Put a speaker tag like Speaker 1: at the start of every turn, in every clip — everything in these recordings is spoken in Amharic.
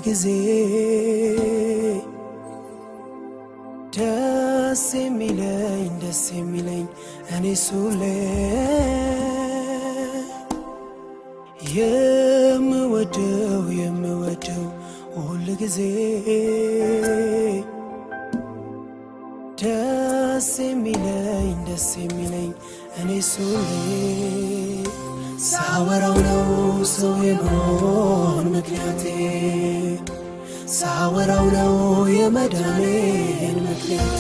Speaker 1: ጊዜ ደስ የሚለኝ እኔ ሱሌ የምወደው ሁል ጊዜ ደስ የሚለኝ እኔ ሱሌ ሳወራው ነው ሰው የመሆን ምክንያቴ ሳወራው ነው የመዳኔን ምክንያቴ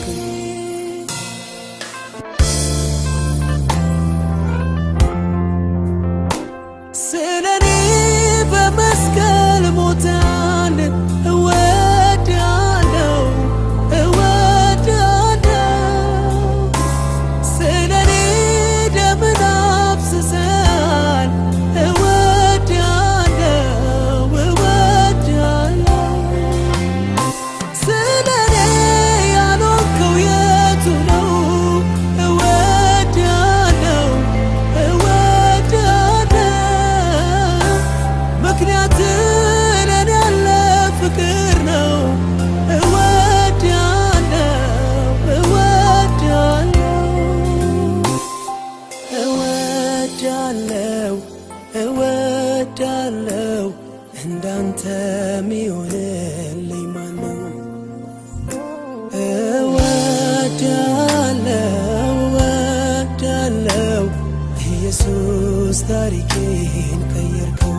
Speaker 1: ስለኔ በመስቀል ሞታል እወዳለሁ ስለኔ ደምን አፍስሰሃል እወዳለሁ ስለኔ ያኖርከው የቱ ነው እወዳለሁ ምክንያት ለኔ ያለ ፍቅር ነው እወዳለሁ እንዳንተ ሚሆንልኝ ማነው እወዳለሁ ኢየሱስ ታሪኬን ቀየርከው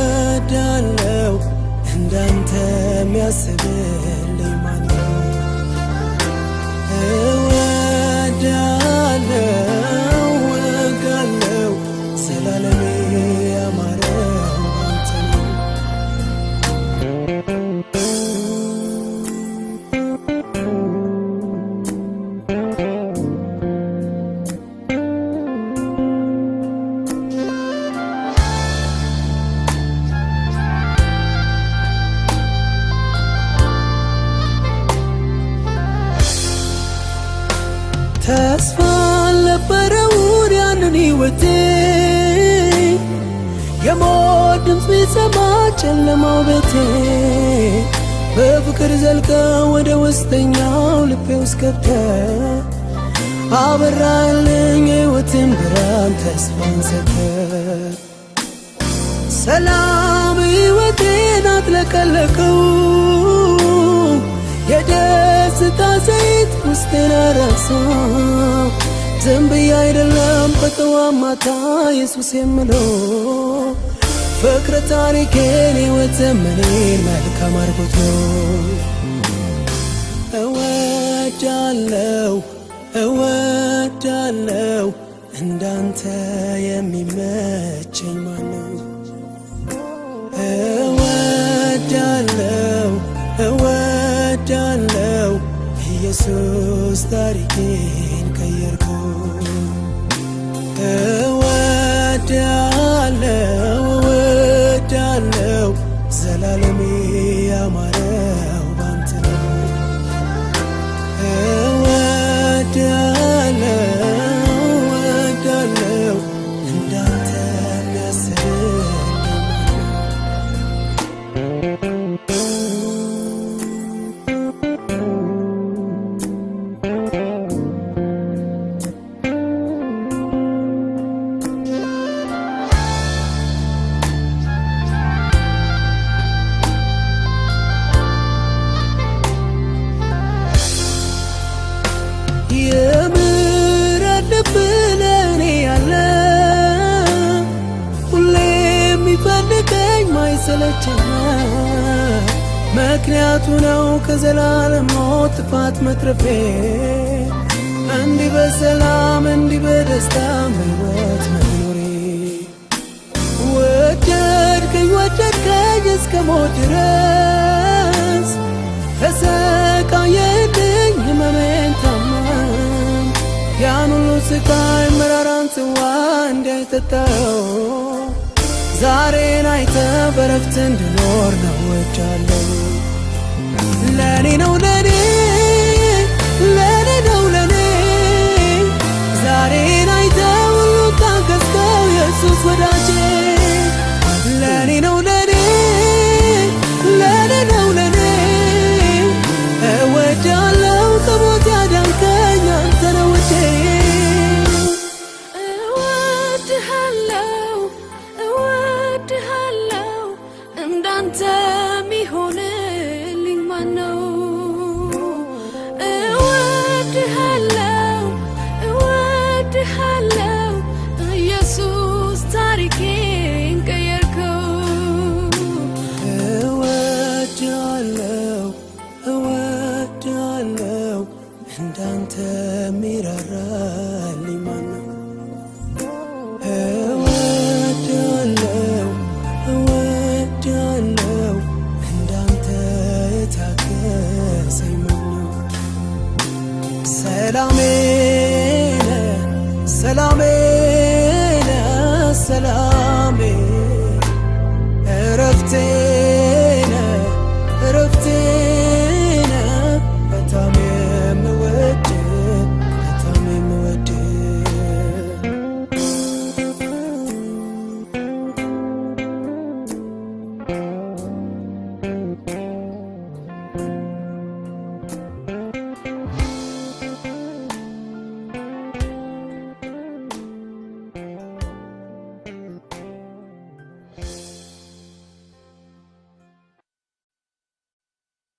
Speaker 1: እወዳለሁ እንዳንተ ሚያስብልኝ ማነው እወዳለሁ ዘላለሜ ያማረው አንተ ነው ተስፋ አልነበረውን ያንን ሕይወቴ የሞት ድምፅ ቢሰማ ጨለማው ቤቴ በፍቅር ዘልቀ ወደ ውስጠኛው ልቤ ውስጥ ገብተ አበራልኝ ሕይወትን ብርሃን ተስፋን ሰተ ሰላም ሕይወቴን አጥለቀለቀው የደስታ ዘይት ውስጤን አረሰው ዝም ብዬ አይደለም በጠዋት ማታ ኢየሱስ የምለው ፍቅር ታሪኬን ሕይወት ዘመኔን መልካም አድርጎት ነው እወዳለሁ እንዳንተ የሚመቸኝ ማነው እወዳለሁ ኢየሱስ ታሪኬን ቀየርከው እወዳለሁ ዘላለሜ ያማረው ባንተ ነው እወዳለሁ እንዳንተ የሚያስብልኝ የምሕረት ልብ ለኔ ያለ ሁሌ የሚፈልገኝ ማይሰለቸኝ ምክንያቱ ነው ከዘላለም ሞት ጥፋት መትረፌ እንዲህ በሰላም እንዲህ በደስታ በሕይወት መኖሬ ወደድከኝ እስከ ሞት ድረስ ተሰቃየልኝ ሕመሜን ታመም ያን ሁሉ ስቃይ መራራን ጽዋ እንዳይጠጣው ዛሬን አይተ በረፍት እንድኖር ነው ወጃለሁ ለኔ ነው ዛሬን አይተ ሁሉ ታገዝከው ኢየሱስ ወዳ እወድሃለሁ እንዳንተ ሚሆን